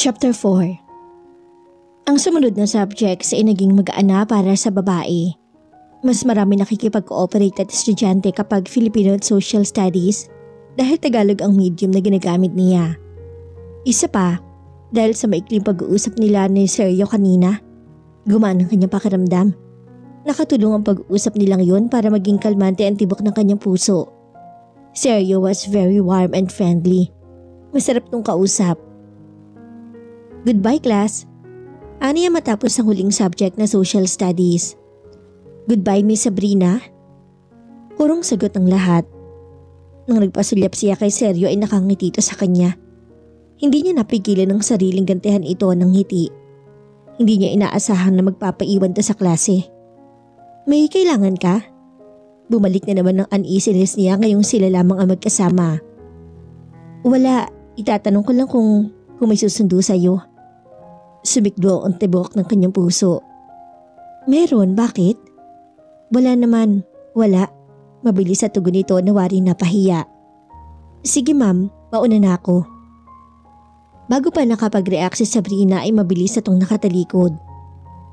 Chapter 4. Ang sumunod na subjects ay naging magaan na para sa babae. Mas marami nakikipag-cooperate at estudyante kapag Filipino at Social Studies dahil Tagalog ang medium na ginagamit niya. Isa pa, dahil sa maikling pag-uusap nila ni Sergio kanina, gumaan ang kanyang pakiramdam. Nakatulong ang pag-uusap nilang yun para maging kalmante ang tibok ng kanyang puso. Sergio was very warm and friendly. Masarap tong kausap. Goodbye class. Aniya matapos ang huling subject na Social Studies. Goodbye Miss Sabrina. Purong sagot ng lahat. Nang nagpasulyap siya kay Sergio ay nakangiti ito sa kanya. Hindi niya napigilan ang sariling gantihan ito ng ngiti. Hindi niya inaasahan na magpapaiwan to sa klase. May kailangan ka? Bumalik na naman ng uneasiness niya ngayong sila lamang ang magkasama. Wala, itatanong ko lang kung may susundo sa'yo. Sumiklo ang tibok ng kanyang puso. Meron, bakit? Wala naman, wala. Mabilis sa tugon nito na wari na pahiya. Sige ma'am, mauna na ako. Bago pa nakapag-react si Sabrina ay mabilis na tong nakatalikod.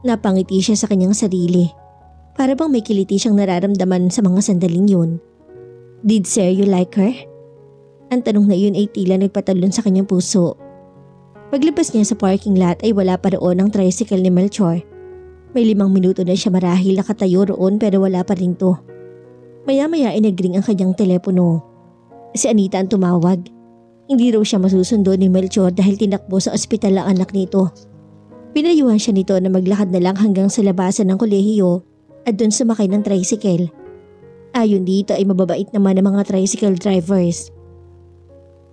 Napangiti siya sa kanyang sarili. Para bang may kiliti siyang nararamdaman sa mga sandaling yun. Did Sergio like her? Ang tanong na yun ay tila nagpatalon sa kanyang puso. Paglabas niya sa parking lot ay wala pa roon ang tricycle ni Melchor. May 5 minuto na siya marahil nakatayo roon pero wala pa rin to. Maya-maya ay nagring ang kanyang telepono. Si Anita ang tumawag. Hindi raw siya masusundo ni Melchor dahil tinakbo sa ospital ang anak nito. Pinayuhan siya nito na maglakad na lang hanggang sa labasan ng kolehiyo at doon sumakay ng tricycle. Ayon dito ay mababait naman ang mga tricycle drivers.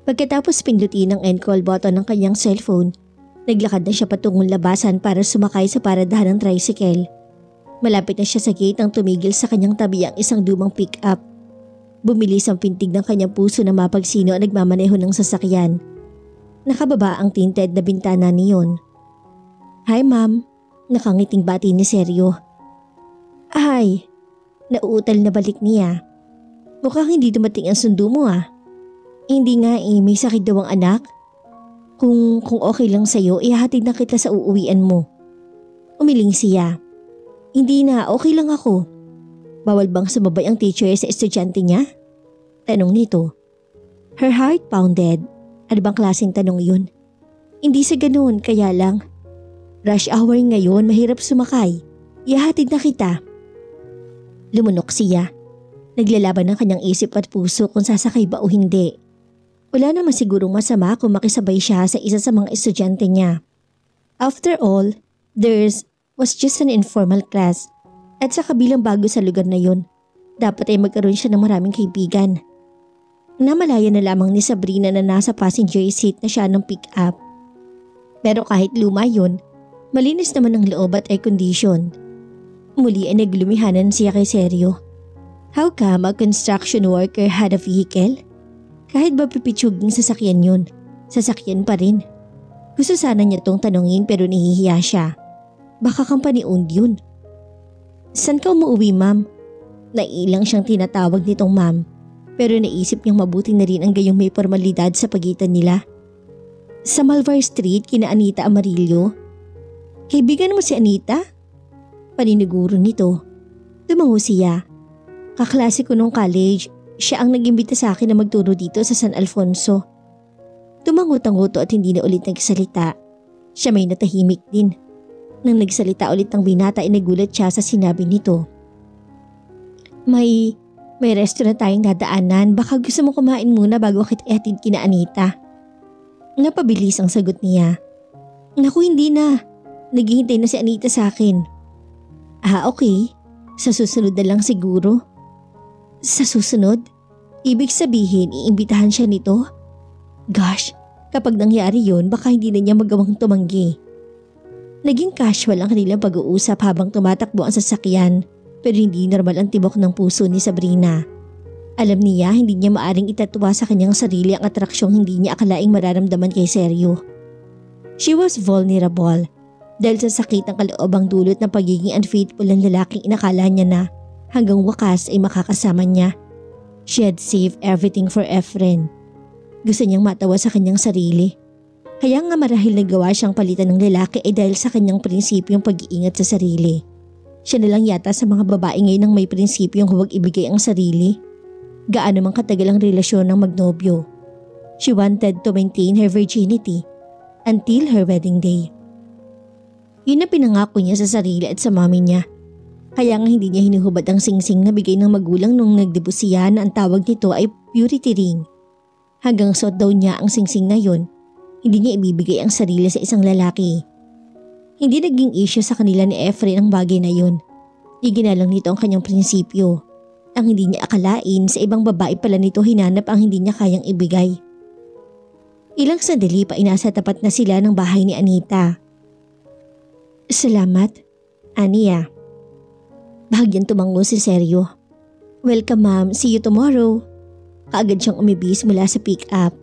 Pagkatapos pindutin ang end call button ng kanyang cellphone, naglakad na siya patungong labasan para sumakay sa paradahan ng tricycle. Malapit na siya sa gate nang tumigil sa kanyang tabi ang isang lumang pick-up. Bumilis ang pintig ng kanyang puso na mapagsino ang nagmamaneho ng sasakyan. Nakababa ang tinted na bintana niyon. Hi ma'am, nakangiting bati ni Sergio. Ay, nauutal na balik niya. Mukhang hindi dumating ang sundo mo ah. Hindi nga may sakit daw ang anak. Kung okay lang sa'yo, ihahatid na kita sa uuwian mo. Umiling siya. Hindi na, okay lang ako. Bawal bang sumabay ang teacher sa estudyante niya? Tanong nito. Her heart pounded. Ano bang klaseng tanong yun? Hindi sa ganun, kaya lang. Rush hour ngayon, mahirap sumakay. Ihahatid na kita. Lumunok siya. Naglalaban ng kanyang isip at puso kung sasakay ba o hindi. Wala naman sigurong masama kung makisabay siya sa isa sa mga estudyante niya. After all, theirs was just an informal class at sa kabilang bago sa lugar na yun, dapat ay magkaroon siya ng maraming kaibigan. Namalaya na lamang ni Sabrina na nasa passenger seat na siya ng pick-up. Pero kahit luma yun, malinis naman ang loob at air condition. Muli ay naglumihanan siya kay Sergio. How come a construction worker had a vehicle? Kahit ba pipitsuging sasakyan yun, sasakyan pa rin. Gusto sana niya tong tanungin pero nahihiya siya. Baka company-owned yun. San ka umuwi ma'am? Naiilang siyang tinatawag nitong ma'am. Pero naisip niyang mabuti na rin ang gayong may formalidad sa pagitan nila. Sa Malvar Street kina Anita Amarillo. Kaibigan mo si Anita? Paniniguro nito. Tumango siya. Kaklase ko nung college. Siya ang nag-imbita sa akin na magturo dito sa San Alfonso. Tumangot ang nguto at hindi na ulit nagsalita. Siya may natahimik din. Nang nagsalita ulit ang binata ay nagulat siya sa sinabi nito. May restaurant tayong dadaanan. Baka gusto mo kumain muna bago kita ihatid kina Anita. Napabilis ang sagot niya. Naku hindi na. Naghihintay na si Anita sa akin. Ah okay. Sa susunod na lang siguro. Sa susunod? Ibig sabihin iimbitahan siya nito? Gosh, kapag nangyari yun baka hindi na niya magawang tumanggi. Naging casual ang kanilang pag-uusap habang tumatakbo ang sasakyan pero hindi normal ang tibok ng puso ni Sabrina. Alam niya hindi niya maaring itatwa sa kanyang sarili ang atraksyong hindi niya akalaing mararamdaman kay Sergio. She was vulnerable dahil sa sakit ng kaloobang dulot ng pagiging unfaithful ng lalaking inakala niya na hanggang wakas ay makakasama niya. She had saved everything for Efren. Gusto niyang matawa sa kanyang sarili. Kaya nga marahil nagawa siyang palitan ng lalaki ay dahil sa kanyang prinsipyong pag-iingat sa sarili. Siya na lang yata sa mga babae ngayon ang may prinsipyong huwag ibigay ang sarili. Gaano mang katagal ang relasyon ng magnobyo. She wanted to maintain her virginity until her wedding day. Yun na pinangako niya sa sarili at sa mami niya. Kaya nga hindi niya hinuhubad ang singsing na bigay ng magulang nung nagdebut siya na ang tawag nito ay purity ring. Hanggang suot daw niya ang singsing na yun, hindi niya ibibigay ang sarili sa isang lalaki. Hindi naging issue sa kanila ni Efren ang bagay na yun. Iginalang nito ang kanyang prinsipyo. Ang hindi niya akalain sa ibang babae pala nito hinanap ang hindi niya kayang ibigay. Ilang sandali pa inasa tapat na sila ng bahay ni Anita. Salamat, Ania. Bahagyang tumango si Seryo. Welcome ma'am, see you tomorrow. Kaagad siyang umibis mula sa pick-up.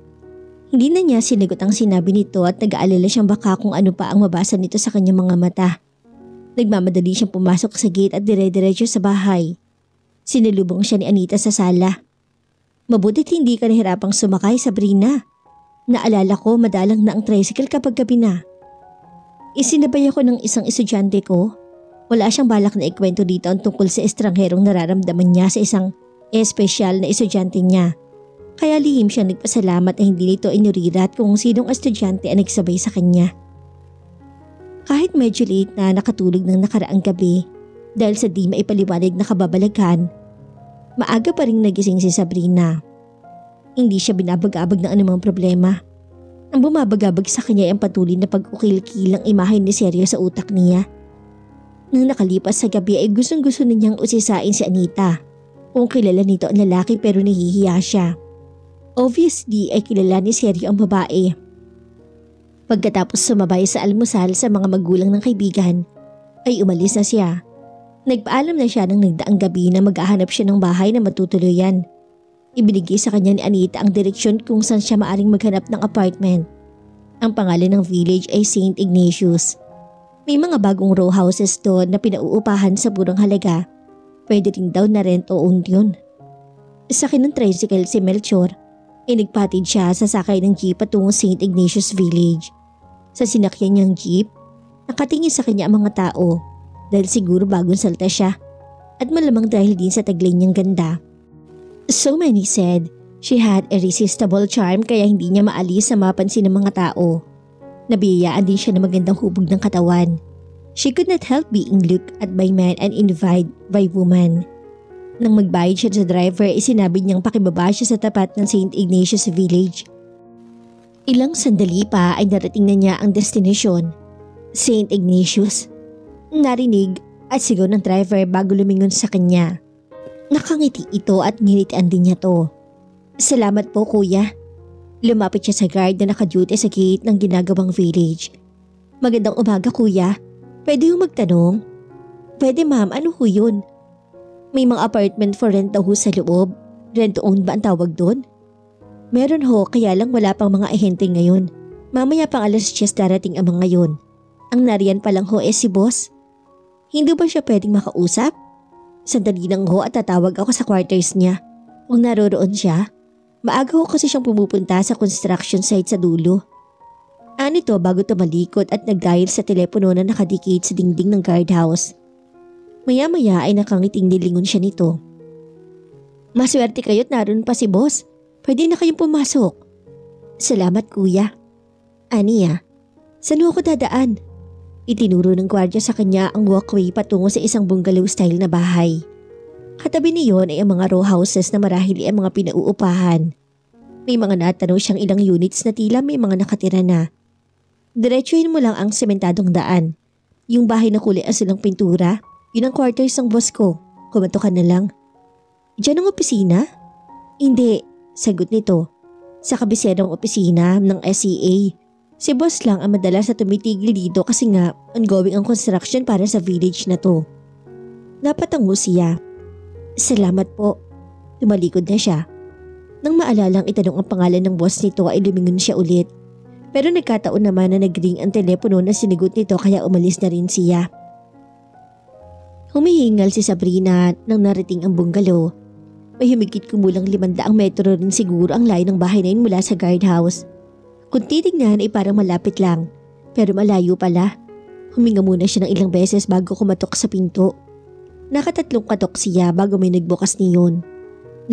Hindi na niya sinagot ang sinabi nito at nag-aalala siyang baka kung ano pa ang mabasa nito sa kanyang mga mata. Nagmamadali siyang pumasok sa gate at dire-diretso sa bahay. Sinalubong siya ni Anita sa sala. Mabutit hindi ka nahirapang sumakay, Sabrina. Naalala ko madalang na ang tricycle kapag gabi na. Isinabay ako ng isang estudyante ko. Wala siyang balak na ikwento dito ang tungkol sa estrangherong nararamdaman niya sa isang espesyal na estudyante niya. Kaya lihim siya nagpasalamat na hindi nito inurirat kung sinong estudyante ang nagsabay sa kanya. Kahit medyo late na nakatulog ng nakaraang gabi dahil sa di maipaliwanag na kababalaghan, maaga pa rin nagising si Sabrina. Hindi siya binabag-abag ng anumang problema. Ang bumabagabag sa kanya ay ang patuloy na pag-ukil-kilang imahe ni Seryo sa utak niya. Nang nakalipas sa gabi ay gustong-gusto na niyang usisain si Anita kung kilala nito ang lalaki pero nahihiya siya. Obviously ay kilala ni Seryo ang babae. Pagkatapos sumabay sa almusal sa mga magulang ng kaibigan, ay umalis na siya. Nagpaalam na siya ng nagdaang gabi na maghahanap siya ng bahay na matutuluyan. Ibinigay sa kanya ni Anita ang direksyon kung saan siya maaring maghanap ng apartment. Ang pangalan ng village ay St. Ignatius. May mga bagong row houses doon na pinauupahan sa murang halaga. Pwede rin daw na rent o owned yun. Sakay ng tricycle si Melchor. Nagpatid siya sa sakay ng jeep patungong St. Ignatius Village. Sa sinakyan niyang jeep, nakatingin sa kanya ang mga tao dahil siguro bagong salta siya at malamang dahil din sa taglay niyang ganda. So many said she had irresistible charm kaya hindi niya maalis sa mapansin ng mga tao. Nabiyayaan din siya ng magandang hubog ng katawan. She could not help being looked at by men and envied by women. Nang magbayad siya sa driver, sinabi niyang pakibaba siya sa tapat ng St. Ignatius Village. Ilang sandali pa ay narating na niya ang destinasyon, St. Ignatius. Narinig at sigaw ng driver bago lumingon sa kanya. Nakangiti ito at nginitian din niya to. Salamat po kuya. Lumapit siya sa guard na nakaduty sa gate ng ginagawang village. Magandang umaga kuya. Pwede yung magtanong? Pwede ma'am, ano ho yun? May mga apartment for rent daw ho sa loob. Rent to own ba ang tawag doon? Meron ho, kaya lang wala pang mga ahente ngayon. Mamaya pang alas 10 darating ang mga yun. Ang nariyan pa lang ho si boss. Hindi ba siya pwedeng makausap? Sandali lang ho at tatawag ako sa quarters niya. Kung naroroon siya, maaga ho kasi siyang pumupunta sa construction site sa dulo. Anito bago tumalikod at nag-dial sa telepono na nakadikit sa dingding ng guardhouse. Maya-maya ay nakangiting nilingon siya nito. Maswerte kayo't naroon pa si boss. Pwede na kayong pumasok. Salamat kuya. Ania, saan ako dadaan? Itinuro ng gwardiya sa kanya ang walkway patungo sa isang bungalow style na bahay. Katabi niyon ay ang mga row houses na marahil ay ang mga pinauupahan. May mga natanaw siyang ilang units na tila may mga nakatira na. Diretsuhin mo lang ang sementadong daan. Yung bahay na kulay asul ng pintura, yun ang quarters ng boss ko. Kumato ka na lang. Diyan ang opisina? Hindi, sagot nito. Sa kabiserang opisina ng SCA. Si boss lang ang madalas na tumitigil dito kasi nga ongoing ang construction para sa village na to. Napatango siya. Salamat po. Tumalikod na siya. Nang maalalang itanong ang pangalan ng boss nito ay lumingon siya ulit. Pero nagkataon naman na nag-ring ang telepono na sinigot nito kaya umalis na rin siya. Humihingal si Sabrina nang narating ang bungalow. May humigit kumulang 500 metro rin siguro ang layo ng bahay na yun mula sa guardhouse. Kung titignan ay parang malapit lang, pero malayo pala. Huminga muna siya ng ilang beses bago kumatok sa pinto. Nakatatlong katok siya bago may nagbukas niyon.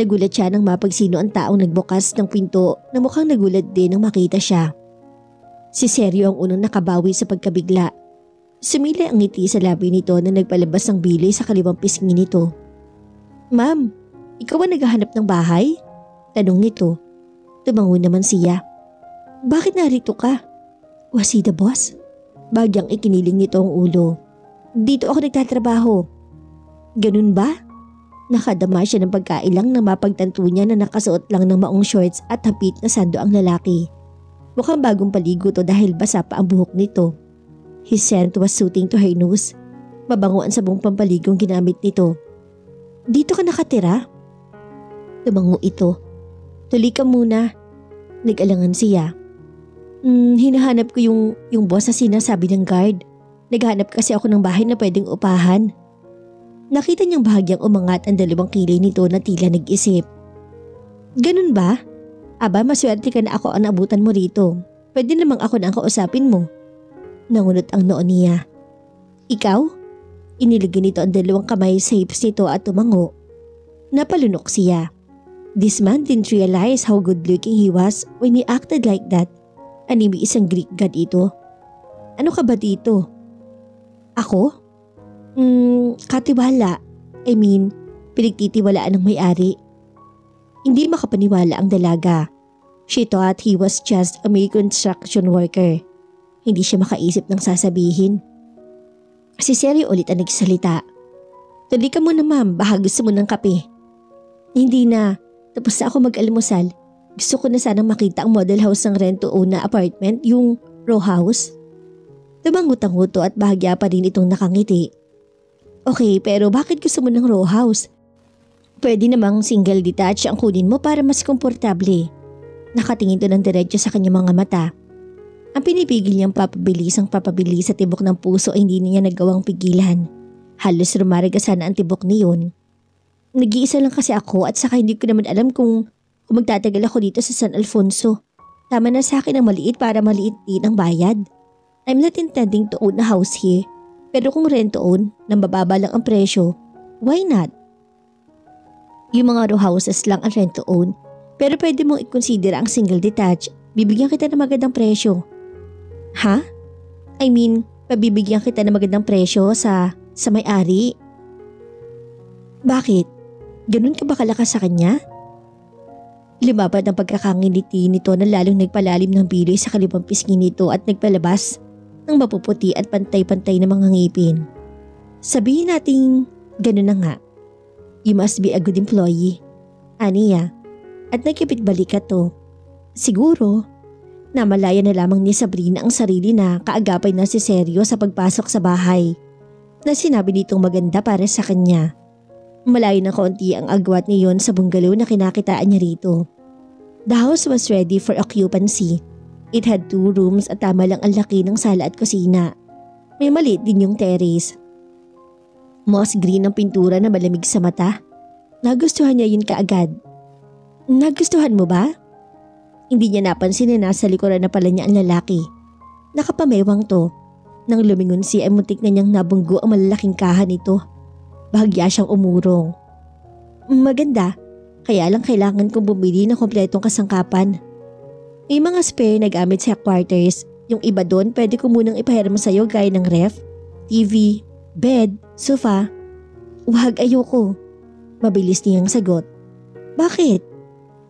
Nagulat siya nang mapagsino ang taong nagbukas ng pinto na mukhang nagulat din nang makita siya. Si Sergio ang unang nakabawi sa pagkabigla. Sumilay ang ngiti sa labi nito na nagpalabas ng bili sa kaliwang pisngi nito. "Ma'am, ikaw ba naghahanap ng bahay?" Tanong nito. Tumango naman siya. "Bakit narito ka? Was he the boss?" Bagyang ikiniling nito ang ulo. "Dito ako nagtatrabaho." "Ganun ba?" Nakadama siya ng pagkailang na mapagtanto niya na nakasuot lang ng maong shorts at hapit na sando ang lalaki. Mukhang bagong paligo to dahil basa pa ang buhok nito. His scent was suiting to her nose. Mabango ang sabong pampaligong ginamit nito. "Dito ka nakatira?" Tumango ito. "Tuloy ka muna." Nag-alangan siya. Hinahanap ko yung boss na sinasabi ng guard. Naghanap kasi ako ng bahay na pwedeng upahan." Nakita niyang bahagyang umangat ang dalawang kilay nito na tila nag-isip. "Ganun ba? Aba, maswerte ka na ako ang naabutan mo rito. Pwede namang ako na ang kausapin mo." Nangunot ang noo niya. "Ikaw?" Inilagay nito ang dalawang kamay sa hips nito at tumango. Napalunok siya. This man didn't realize how good looking he was when he acted like that. Anime isang Greek god ito. "Ano ka ba dito?" "Ako? Katiwala. I mean, pinagtitiwalaan ng may-ari." Hindi makapaniwala ang dalaga. She thought he was just a mere construction worker. Hindi siya makaisip ng sasabihin. Si Sergio ulit ang nagsalita. "Tuloy ka muna ma'am, baka gusto mo ng kape." "Hindi na. Tapos na ako mag-almusal. Gusto ko na sanang makita ang model house ng rent-to-own na apartment, yung row house." Tumangot-tanguto at bahagya pa rin itong nakangiti. "Okay, pero bakit gusto mo ng row house? Pwede namang single detached ang kunin mo para mas komportable." Nakatingin to ng diretso sa kanyang mga mata. Ang pinipigil niyang papabilis sa tibok ng puso ay hindi niya nagawang pigilan. Halos rumaragasan ang tibok niyon. "Nag-iisa lang kasi ako at saka hindi ko naman alam kung magtatagal ako dito sa San Alfonso. Tama na sa akin ang maliit para maliit din ang bayad. I'm not intending to own a house here. Pero kung rent to own, nang bababa lang ang presyo, why not? Yung mga row houses lang ang rent to own. Pero pwede mong i-consider ang single detached. Bibigyan kita ng magandang presyo." "Ha? I mean, pabibigyan kita ng magandang presyo sa may-ari." "Bakit? Ganun ka ba kalakas sa kanya?" Lumapad ang pagkakangiliti nito na lalong nagpalalim ng bilis sa kaliwang pisngi nito at nagpalabas ng mapuputi at pantay-pantay na mga ngipin. "Sabihin nating ganun na nga. You must be a good employee." Aniya, at nagkipit balikat to. Siguro, namalaya na lamang ni Sabrina ang sarili na kaagapay na si Sergio sa pagpasok sa bahay na sinabi nitong maganda para sa kanya. Malayo na kaunti ang agwat niyon sa bungalow na kinakitaan niya rito. The house was ready for occupancy. It had 2 rooms at tama lang ang laki ng sala at kusina. May maliit din yung terrace. Moss green ang pintura na malamig sa mata. Nagustuhan niya yun kaagad. "Nagustuhan mo ba?" Hindi niya napansin na nasa likuran na pala niya ang lalaki. Nakapamewang to. Nang lumingon siya ay muntik na niyang nabunggo ang malalaking kahan nito. Bahagya siyang umurong. "Maganda, kaya lang kailangan kong bumili ng kompletong kasangkapan. May mga spare na gamit sa quarters. Yung iba doon pwede ko munang ipahiram sa'yo gaya ng ref, TV, bed, sofa." "Wag, ayoko." Mabilis niyang sagot. "Bakit?"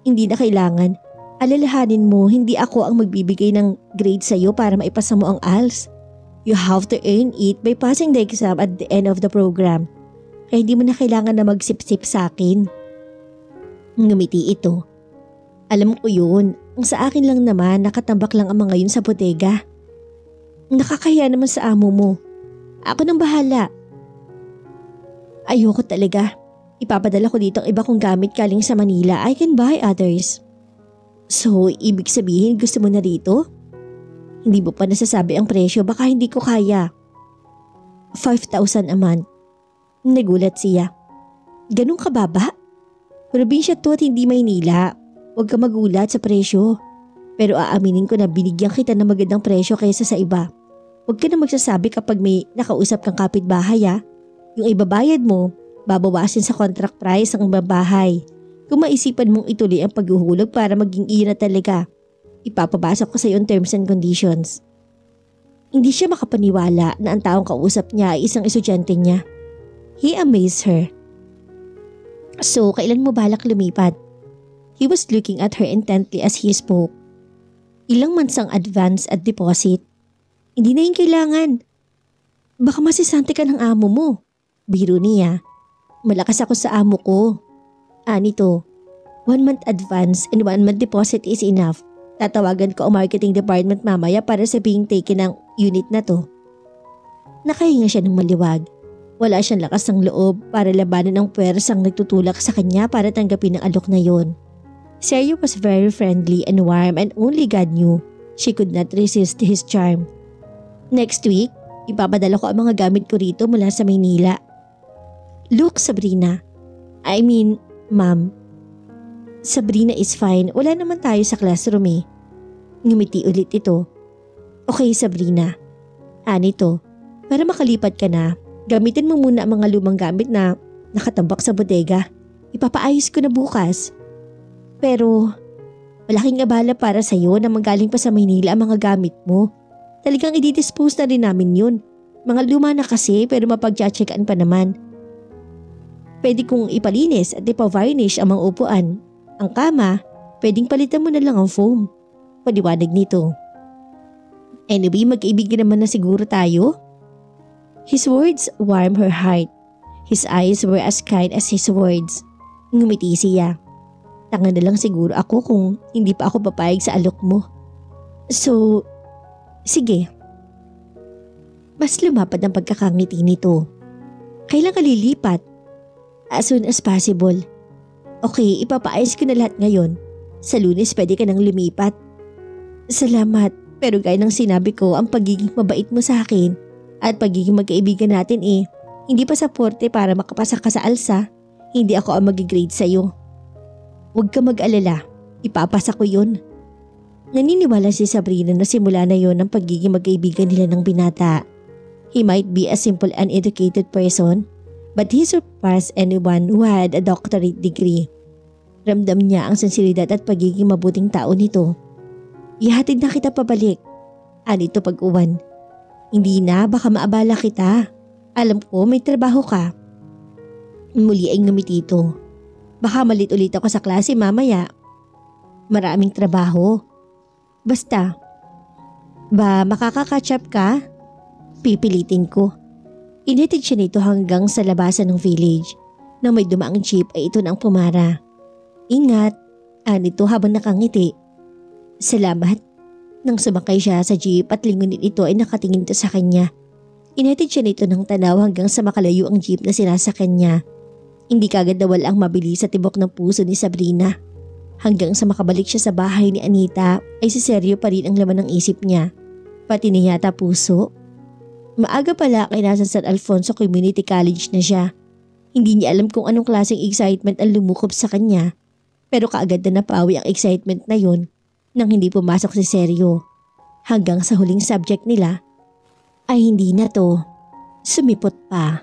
"Hindi na kailangan. Alalahanin mo, hindi ako ang magbibigay ng grade sa'yo para maipasa mo ang ALS. You have to earn it by passing the exam at the end of the program. Kaya hindi mo na kailangan na magsip-sip sa akin." Ngumiti ito. "Alam ko yun. Ang sa akin lang naman, nakatambak lang ang mga yun sa bodega. Nakakahiya naman sa amo mo. Ako nang bahala." "Ayoko talaga. Ipapadala ko dito ang iba kong gamit galing sa Manila. I can buy others." "So, ibig sabihin gusto mo na rito? Hindi mo pa nasasabi ang presyo, baka hindi ko kaya." 5,000 a month. Nagulat siya. "Ganun kababa? Probinsya to at hindi Maynila. Huwag ka magulat sa presyo. Pero aaminin ko na binigyan kita ng magandang presyo kaysa sa iba. Huwag ka na magsasabi kapag may nakausap kang kapitbahay ha. Yung ibabayad mo, babawasin sa contract price ang babahay. Kung maisipan mong ituloy ang paghuhulog para maging ina talaga, ipapabasa ko sa iyo ang terms and conditions. Hindi siya makapaniwala na ang taong kausap niya ay isang estudyante niya. He amazed her. So, kailan mo balak lumipat? He was looking at her intently as he spoke. Ilang months ang advance at deposit? Hindi na yung kailangan. Baka masisante ka ng amo mo. Biro niya. Malakas ako sa amo ko. Nito, 1 month advance and 1 month deposit is enough. Tatawagan ko ang marketing department mamaya para sabihing taken ng unit na to. Nakahinga siya ng maliwag. Wala siyang lakas ng loob para labanan ang puwersang nagtutulak sa kanya para tanggapin ang alok na yon. Sergio was very friendly and warm and only God knew she could not resist his charm. Next week, ipapadala ko ang mga gamit ko rito mula sa Maynila. Look, Sabrina. Ma'am. Sabrina is fine. Wala naman tayo sa classroom eh. Ngumiti ulit ito. Okay, Sabrina. Nito, para makalipat ka na, gamitin mo muna ang mga lumang gamit na nakatambak sa bodega. Ipapaayos ko na bukas. Pero, malaking abala para sa'yo na manggaling pa sa Maynila ang mga gamit mo. Talagang i-dispose na rin namin yun. Mga luma na kasi pero mapag-checkan pa naman. Pwede kong ipalinis at ipa-varnish ang mga upuan. Ang kama, pwedeng palitan mo na lang ang foam. Paliwanag nito. Anyway, mag-ibigin naman na siguro tayo. His words warmed her heart. His eyes were as kind as his words. Ngumiti siya. Tanga na lang siguro ako kung hindi pa ako papayag sa alok mo. So, sige. Mas lumapad ang pagkakangiti nito. Kailan ka lilipat? As soon as possible. Okay, ipapaayos ko na lahat ngayon. Sa Lunes pwede ka nang lumipat. Salamat, pero gaya ng sinabi ko, ang pagiging mabait mo sa akin at pagiging magkaibigan natin hindi pa saporte para makapasa ka sa ALSA. Hindi ako ang mag-grade sa'yo. Huwag ka mag-alala, ipapasa ko yun. Naniniwala si Sabrina na simula na yon ang pagiging magkaibigan nila ng binata. He might be a simple uneducated person, but he surpassed anyone who had a doctorate degree. Ramdam niya ang sensibilidad at pagiging mabuting tao nito. Ihatid na kita pabalik. Nito pag-uwan. Hindi na, baka maabala kita. Alam ko may trabaho ka. Muli ay ngumiti ito. Baka malit ulit ako sa klase mamaya. Maraming trabaho. Basta. Ba makaka-catch up ka? Pipilitin ko. Inhatid siya nito hanggang sa labasan ng village. Nang may dumaang jeep ay ito na ang pumara. Ingat, nito habang nakangiti. Salamat. Nang sumakay siya sa jeep at lingunin ito ay nakatingin ito sa kanya. Inhatid siya nito ng tanaw hanggang sa makalayo ang jeep na sinasakyan niya. Hindi kagad nawala ang mabilis sa tibok ng puso ni Sabrina. Hanggang sa makabalik siya sa bahay ni Anita ay si Sergio pa rin ang laman ng isip niya. Pati na yata puso. Maaga pala kay nasa San Alfonso Community College na siya. Hindi niya alam kung anong klaseng excitement ang lumukob sa kanya. Pero kaagad na napawi ang excitement na yon nang hindi pumasok si Sergio. Hanggang sa huling subject nila ay hindi na to sumipot pa.